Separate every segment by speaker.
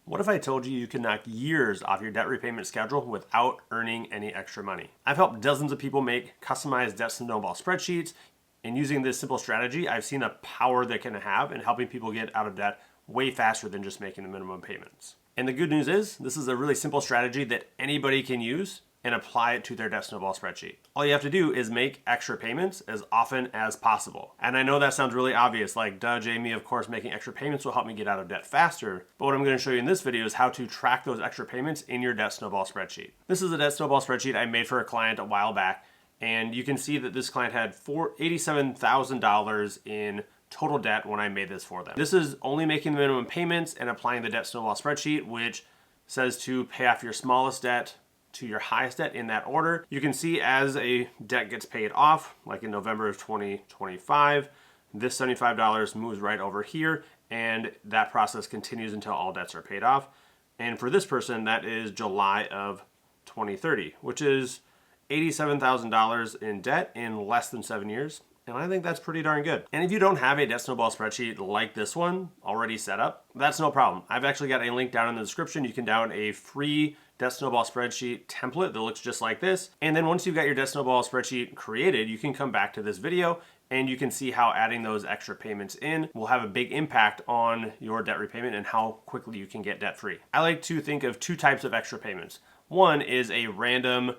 Speaker 1: What if I told you you could knock years off your debt repayment schedule without earning any extra money? I've helped dozens of people make customized debt snowball spreadsheets, and using this simple strategy, I've seen the power that can have in helping people get out of debt way faster than just making the minimum payments. And the good news is, this is a really simple strategy that anybody can use and apply it to their debt snowball spreadsheet. All you have to do is make extra payments as often as possible. And I know that sounds really obvious, like, duh, Jamie, of course making extra payments will help me get out of debt faster. But what I'm going to show you in this video is how to track those extra payments in your debt snowball spreadsheet. This is a debt snowball spreadsheet I made for a client a while back, and you can see that this client had $87,000 in total debt when I made this for them. This is only making the minimum payments and applying the debt snowball spreadsheet, which says to pay off your smallest debt to your highest debt in that order. You can see as a debt gets paid off, like in November of 2025, this $75 moves right over here, and that process continues until all debts are paid off. And for this person, that is July of 2030, which is $87,000 in debt in less than 7 years. And I think that's pretty darn good. And if you don't have a debt snowball spreadsheet like this one already set up, that's no problem. I've actually got a link down in the description. You can download a free debt snowball spreadsheet template that looks just like this. And then once you've got your debt snowball spreadsheet created, you can come back to this video and you can see how adding those extra payments in will have a big impact on your debt repayment and how quickly you can get debt free. I like to think of two types of extra payments. One is a random,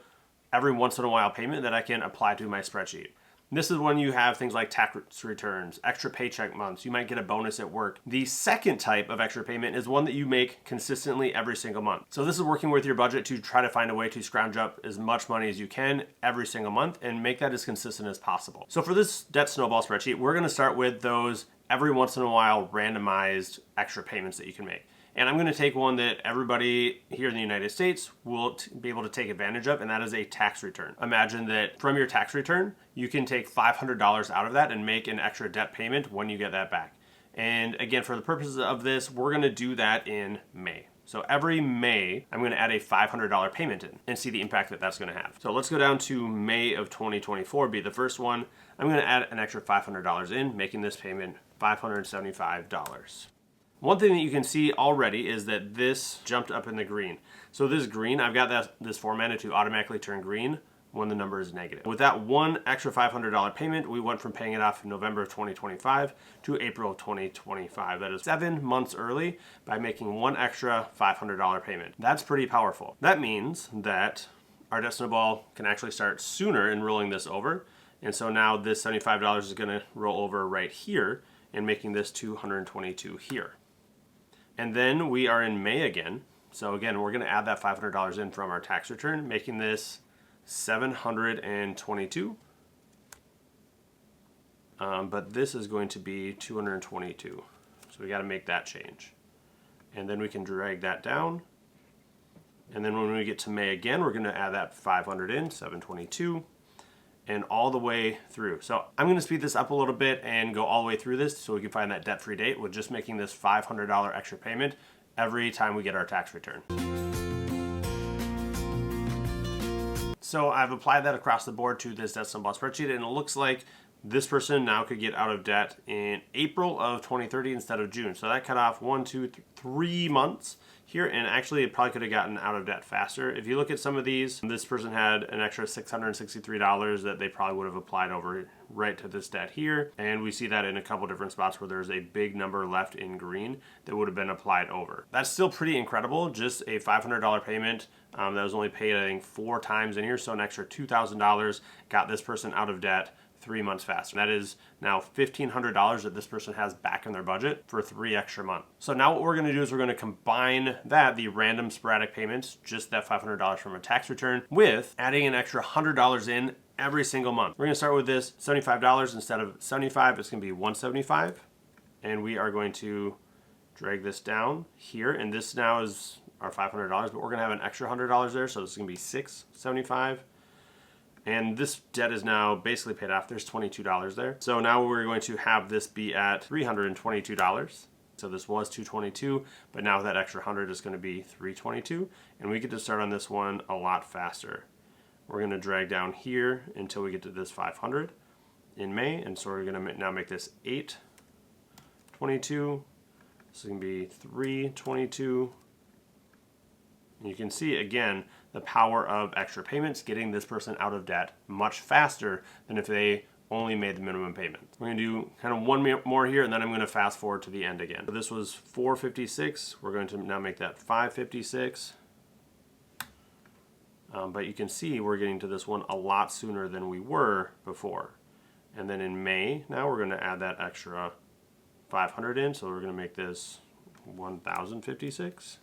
Speaker 1: every once in a while payment that I can apply to my spreadsheet. This is when you have things like tax returns, extra paycheck months, you might get a bonus at work. The second type of extra payment is one that you make consistently every single month. So this is working with your budget to try to find a way to scrounge up as much money as you can every single month and make that as consistent as possible. So for this debt snowball spreadsheet, we're gonna start with those every once in a while randomized extra payments that you can make. And I'm going to take one that everybody here in the United States will be able to take advantage of, and that is a tax return. Imagine that from your tax return, you can take $500 out of that and make an extra debt payment when you get that back. And again, for the purposes of this, we're going to do that in May. So every May, I'm going to add a $500 payment in and see the impact that that's going to have. So let's go down to May of 2024, be the first one. I'm going to add an extra $500 in, making this payment $575. One thing that you can see already is that this jumped up in the green. So this green, I've got this formatted to automatically turn green when the number is negative. With that one extra $500 payment, we went from paying it off in November of 2025 to April of 2025. That is 7 months early by making one extra $500 payment. That's pretty powerful. That means that our debt snowball can actually start sooner in rolling this over. And so now this $75 is going to roll over right here and making this $222 here. And then we are in May again. So again, we're going to add that $500 in from our tax return, making this $722. But this is going to be $222. So we got to make that change. And then we can drag that down. And then when we get to May again, we're going to add that 500 in, 722. And all the way through. So I'm going to speed this up a little bit and go all the way through this so we can find that debt-free date with just making this $500 extra payment every time we get our tax return. So I've applied that across the board to this debt snowball spreadsheet, and it looks like this person now could get out of debt in April of 2030 instead of June. So that cut off 3 months here, and actually it probably could have gotten out of debt faster. If you look at some of these, this person had an extra $663 that they probably would have applied over right to this debt here. And we see that in a couple different spots where there's a big number left in green that would have been applied over. That's still pretty incredible, just a $500 payment that was only paid, I think, 4 times in here. So an extra $2,000 got this person out of debt 3 months faster. That is now $1,500 that this person has back in their budget for 3 extra months. So now what we're going to do is we're going to combine that, the random sporadic payments, just that $500 from a tax return, with adding an extra $100 in every single month. We're going to start with this $75 instead of $75. It's going to be $175, and we are going to drag this down here, and this now is our $500, but we're going to have an extra $100 there, so this is going to be $675. And this debt is now basically paid off. There's $22 there. So now we're going to have this be at $322. So this was $222, but now with that extra 100 is going to be $322. And we get to start on this one a lot faster. We're going to drag down here until we get to this 500 in May. And so we're going to now make this $822. This is going to be $322. You can see again the power of extra payments getting this person out of debt much faster than if they only made the minimum payment. We're going to do kind of one more here, and then I'm going to fast forward to the end again. So this was $456. We're going to now make that $556. But you can see we're getting to this one a lot sooner than we were before. And then in May, now we're going to add that extra 500 in. So we're going to make this 1,056.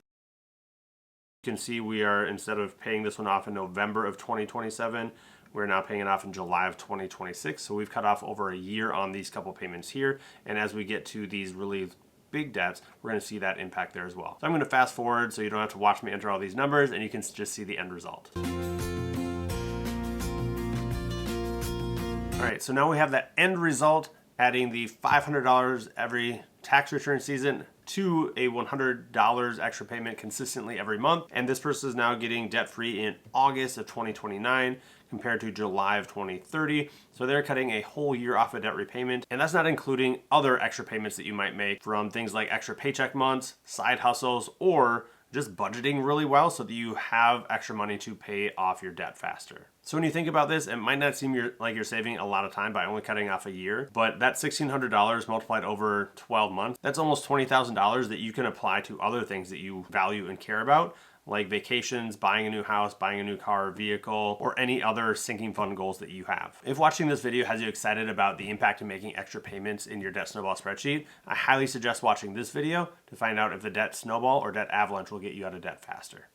Speaker 1: You can see we are, instead of paying this one off in November of 2027, we're now paying it off in July of 2026. So we've cut off over a year on these couple payments here. And as we get to these really big debts, we're going to see that impact there as well. So I'm going to fast forward so you don't have to watch me enter all these numbers, and you can just see the end result. All right, so now we have that end result, adding the $500 every tax return season to a $100 extra payment consistently every month. And this person is now getting debt-free in August of 2029 compared to July of 2030. So they're cutting a whole year off of debt repayment. And that's not including other extra payments that you might make from things like extra paycheck months, side hustles, or just budgeting really well so that you have extra money to pay off your debt faster. So when you think about this, it might not seem like you're saving a lot of time by only cutting off a year, but that $1,600 multiplied over 12 months, that's almost $20,000 that you can apply to other things that you value and care about, like vacations, buying a new house, buying a new car or vehicle, or any other sinking fund goals that you have. If watching this video has you excited about the impact of making extra payments in your debt snowball spreadsheet, I highly suggest watching this video to find out if the debt snowball or debt avalanche will get you out of debt faster.